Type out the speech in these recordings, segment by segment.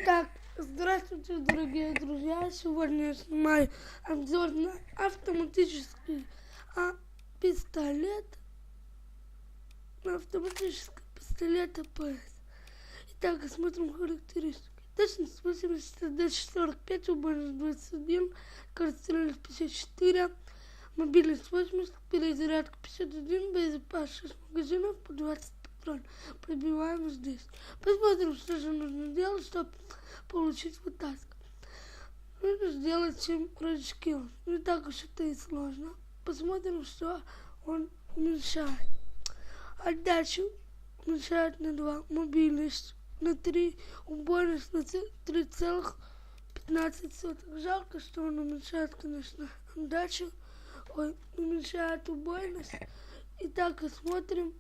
Итак, здравствуйте, дорогие друзья! Сегодня я снимаю обзор на автоматический пистолет. АПС. Итак, смотрим характеристики. Точность 80, дальность 45, убойность 21, скорострельность 54, мобильность 80, перезарядка 51, боезапас 6 магазинов по 20 патронов. Пробиваем здесь. Посмотрим, что же нужно делать, чтобы получить вытаску. Нужно сделать 7 прыжки. Не так уж это и сложно. Посмотрим, что он уменьшает. Отдачу уменьшает на 2, мобильность на 3, убойность на 3,15. Жалко, что он уменьшает, конечно, отдачу, уменьшает убойность. Итак, смотрим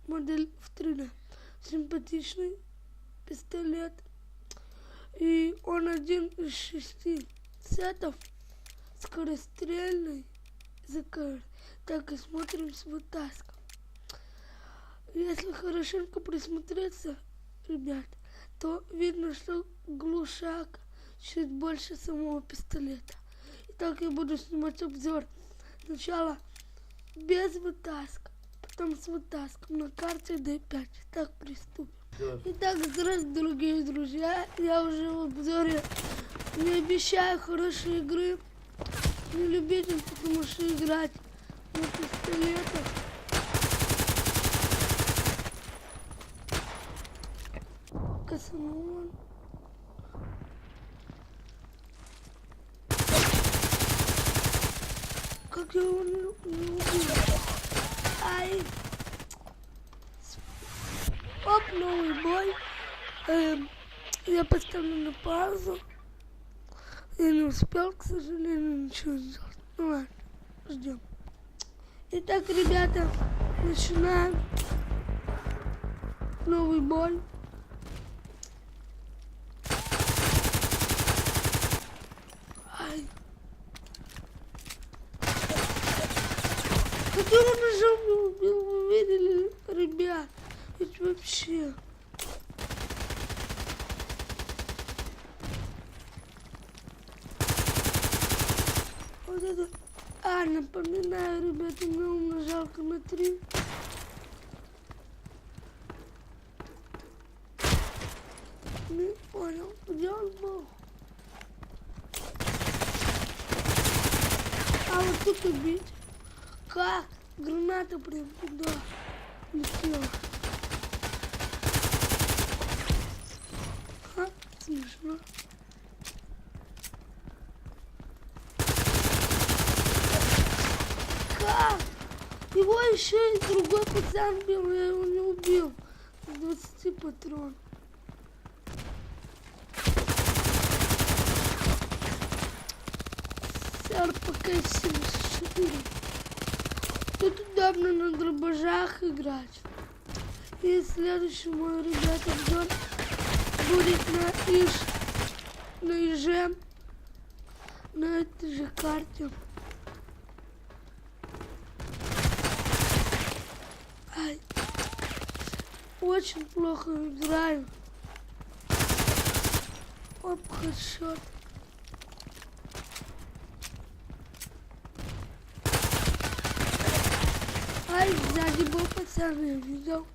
модель в 3D. Симпатичный пистолет. И он один из 6 сетов, скорострельный, ЗКР. Так и смотрим с вытаском. Если хорошенько присмотреться, ребят, то видно, что глушак чуть больше самого пистолета. Итак, я буду снимать обзор. Сначала без вытаска, потом с вытаском на карте D5. Так, приступим. Итак, здравствуйте, дорогие друзья. Я уже в обзоре не обещаю хорошей игры. Не любитель, потому что играть на пистолетах косанул. Как я его не убил. Ай. Оп, новый бой. Я поставлю на паузу. Я не успел, к сожалению, ничего сделать. Ну ладно, ждем. Итак, ребята, начинаем новый бой. Ай. Который ножом не убил, вы видели, ребят? Ведь вообще... Вот это... напоминаю, ребята, мне умножалка на 3. Не понял, где он был? А вот тут убить. Как? Граната прям туда летела. Смешно. Как? Его еще и другой пацан бил, я его не убил. С 20 патронов. РПК-74. Тут удобно на дробашах играть. И следующий мой, ребята, обзор будет на еже, на этой же карте. Ай, очень плохо играю. Оп, хэдшот. Ай, сзади был пацан, я видел.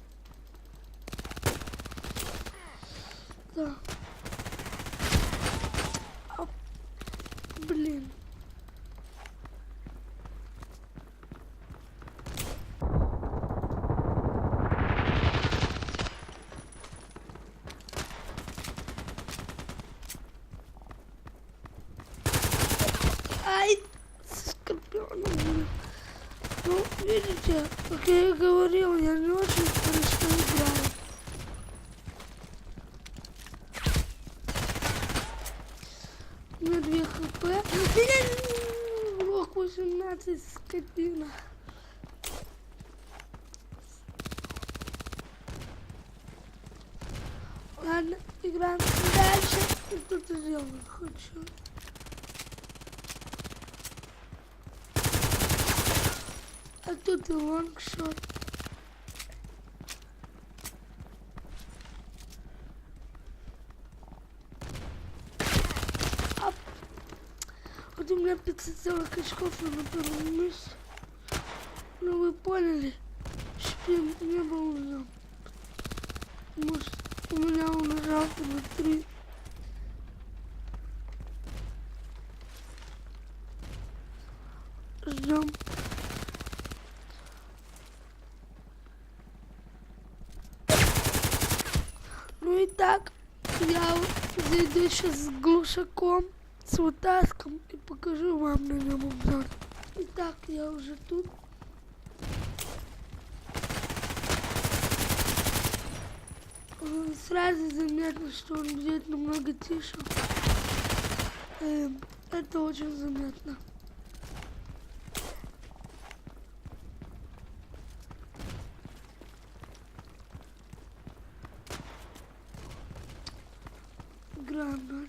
Да. Оп. Блин. Ай, скорпионом. Ну, видите, как я и говорил, я не очень хорошо играю. У меня 2 хп. Блок 18, скотина. Ладно, играем дальше. И тут сделаю хочу. А тут и лонгшот. Вот у меня 540 очков на первом месте. Ну вы поняли, шпин не был уже. Может, у меня он жалко на 3. Ждем. Ну и так, я зайду сейчас с глушаком, с вытаском и покажу вам на нем обзор. Итак, я уже тут. Сразу заметно, что он бьет намного тише. Это очень заметно. Гранат.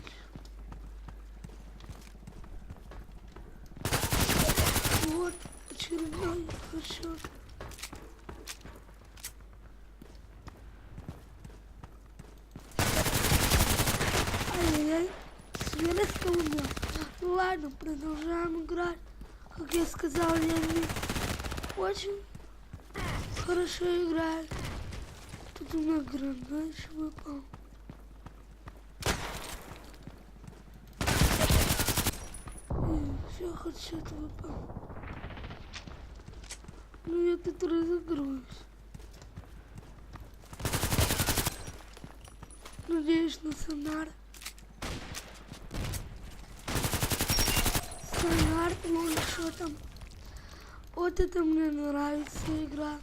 Вот очередной хедшот. Ай-яй-яй, связка у меня. Ну ладно, продолжаем играть. Как я сказал, я не очень хорошо играю. Тут у меня гранат выпал. Все, хоть что-то выпал. Ну я тут разыграюсь. Надеюсь на сонар. Сонар, ну что там. Вот это мне нравится игра.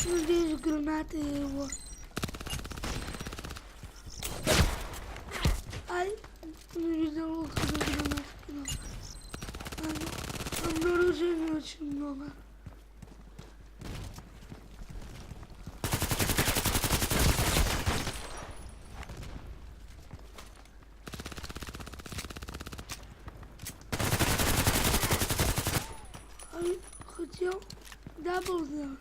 Надеюсь, гранаты его. Ай, не видел, когда гранат кинул. Обнаружений очень много. Ай, хотел дабл сделать.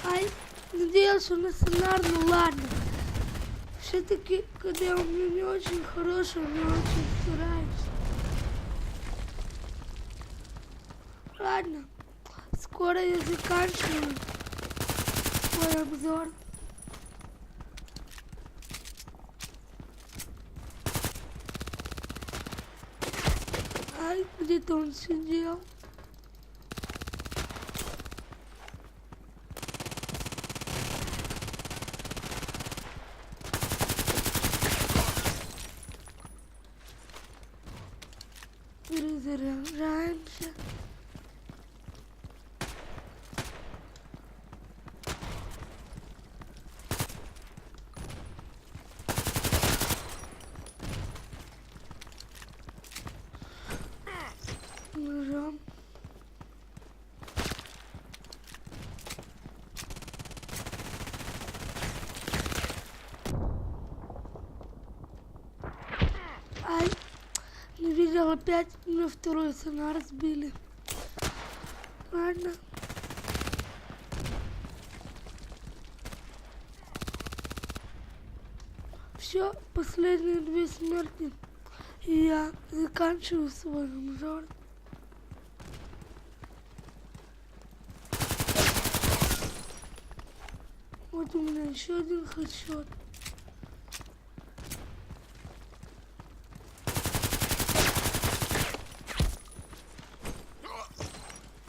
Ай, надеялся на сонар, ну ладно. Все-таки, когда я у меня не очень хороший, не очень стараюсь. Ладно, скоро я заканчиваю свой обзор. Ай, где-то он сидел. Перезаряжаемся. Ножом. Ай, не видел, опять на второй сонар сбили. Ладно. Все, последние 2 смерти. И я заканчиваю свой обзор. Вот у меня еще один хедшот.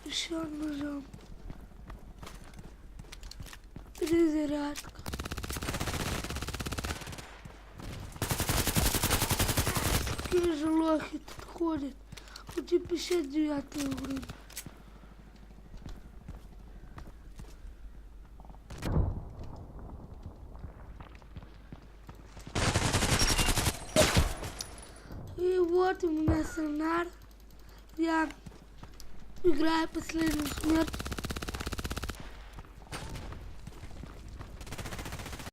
Еще ножом. Перезарядка. Какие же лохи тут ходят. Хоть и 59 уровень. И вот у меня сонар. Я играю последнюю смерть.